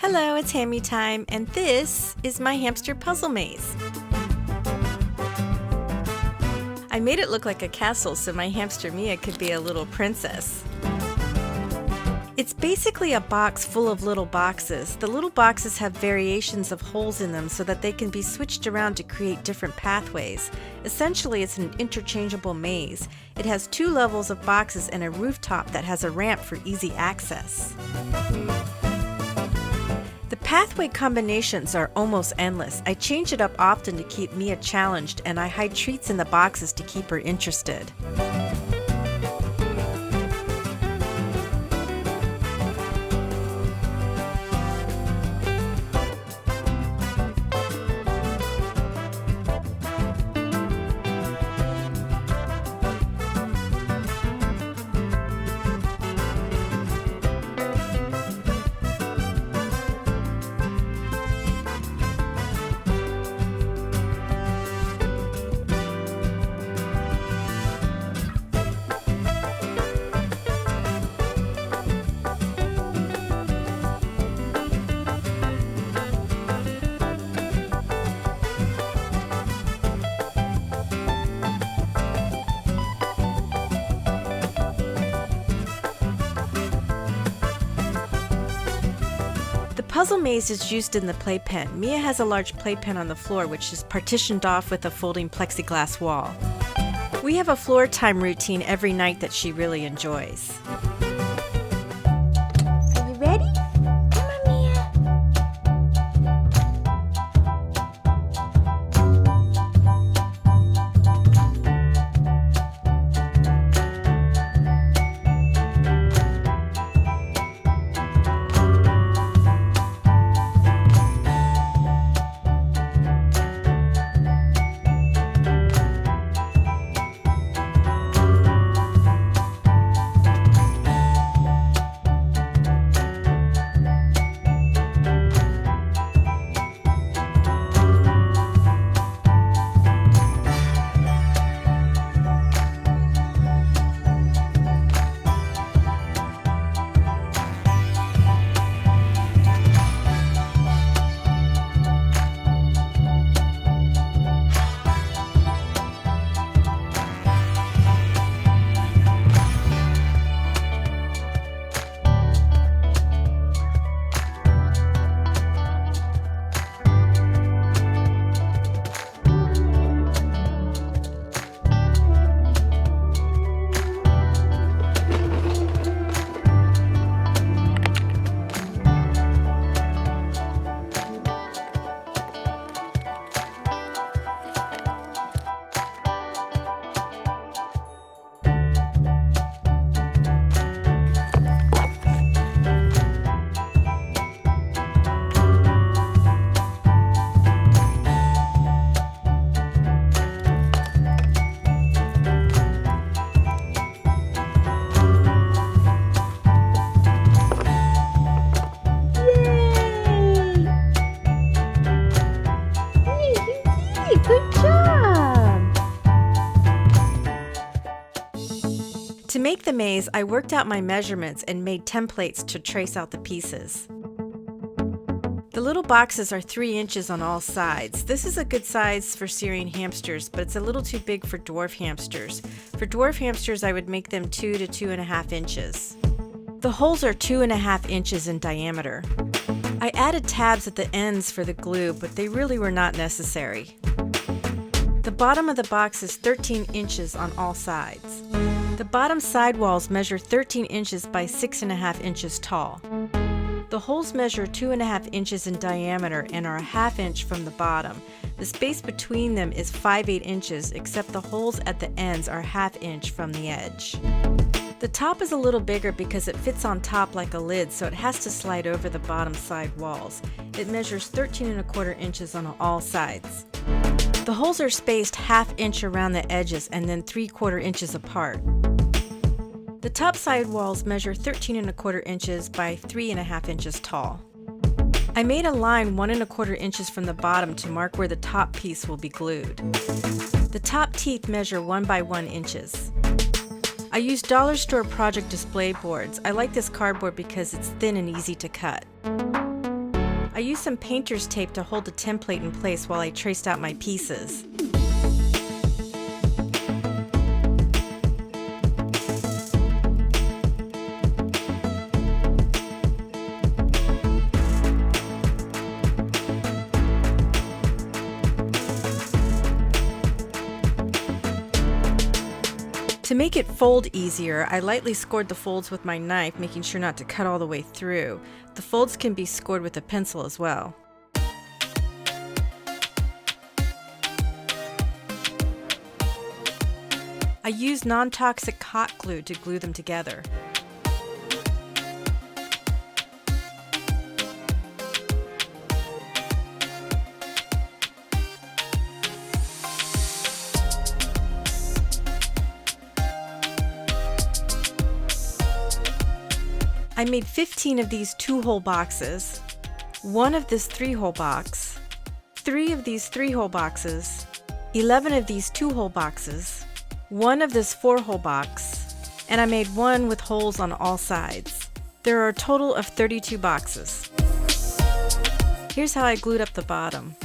Hello, it's Hammy time, and this is my hamster puzzle maze. I made it look like a castle so my hamster Mia could be a little princess. It's basically a box full of little boxes. The little boxes have variations of holes in them so that they can be switched around to create different pathways. Essentially, it's an interchangeable maze. It has 2 levels of boxes and a rooftop that has a ramp for easy access. The pathway combinations are almost endless. I change it up often to keep Mia challenged, and I hide treats in the boxes to keep her interested. The puzzle maze is used in the playpen. Mia has a large playpen on the floor which is partitioned off with a folding plexiglass wall. We have a floor time routine every night that she really enjoys. Are you ready? Come on, Mia. Good job! To make the maze, I worked out my measurements and made templates to trace out the pieces. The little boxes are 3 inches on all sides. This is a good size for Syrian hamsters, but it's a little too big for dwarf hamsters. For dwarf hamsters, I would make them 2 to 2.5 inches. The holes are 2.5 inches in diameter. I added tabs at the ends for the glue, but they really were not necessary. The bottom of the box is 13 inches on all sides. The bottom side walls measure 13 inches by 6.5 inches tall. The holes measure 2.5 inches in diameter and are a 1/2 inch from the bottom. The space between them is 5/8 inches, except the holes at the ends are 1/2 inch from the edge. The top is a little bigger because it fits on top like a lid, so it has to slide over the bottom side walls. It measures 13.25 inches on all sides. The holes are spaced 1/2 inch around the edges and then 3/4 inches apart. The top side walls measure 13.25 inches by 3.5 inches tall. I made a line 1.25 inches from the bottom to mark where the top piece will be glued. The top teeth measure 1 by 1 inches. I used dollar store project display boards. I like this cardboard because it's thin and easy to cut. I used some painter's tape to hold the template in place while I traced out my pieces. To make it fold easier, I lightly scored the folds with my knife, making sure not to cut all the way through. The folds can be scored with a pencil as well. I used non-toxic hot glue to glue them together. I made 15 of these 2-hole boxes, 1 of this 3-hole box, 3 of these 3-hole boxes, 11 of these 2-hole boxes, 1 of this 4-hole box, and I made 1 with holes on all sides. There are a total of 32 boxes. Here's how I glued up the bottom.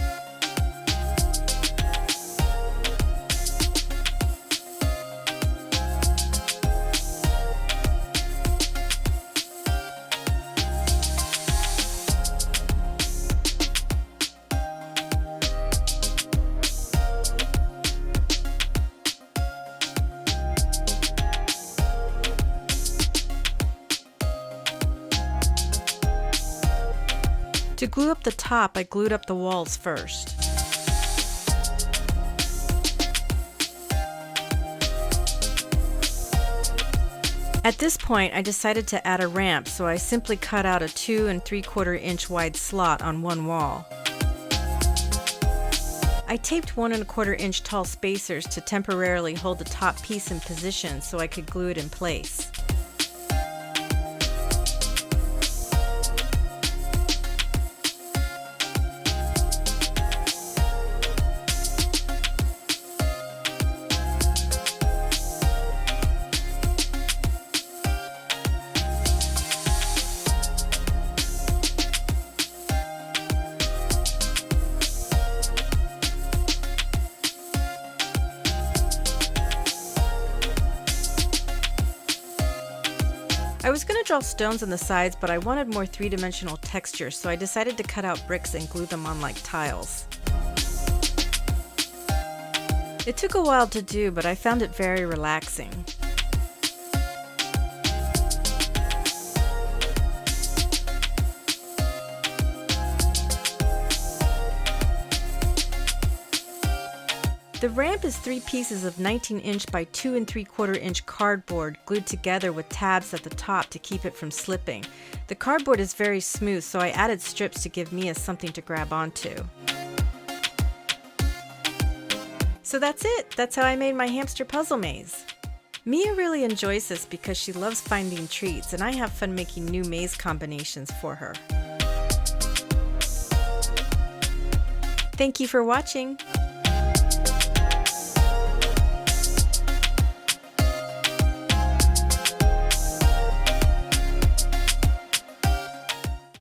To glue up the top, I glued up the walls first. At this point, I decided to add a ramp, so I simply cut out a 2 3/4 inch wide slot on one wall. I taped 1 1/4 inch tall spacers to temporarily hold the top piece in position so I could glue it in place. I was going to draw stones on the sides, but I wanted more three-dimensional texture, so I decided to cut out bricks and glue them on like tiles. It took a while to do, but I found it very relaxing. The ramp is 3 pieces of 19-inch by 2 3/4 inch cardboard glued together with tabs at the top to keep it from slipping. The cardboard is very smooth, so I added strips to give Mia something to grab onto. So that's it! That's how I made my hamster puzzle maze. Mia really enjoys this because she loves finding treats, and I have fun making new maze combinations for her. Thank you for watching!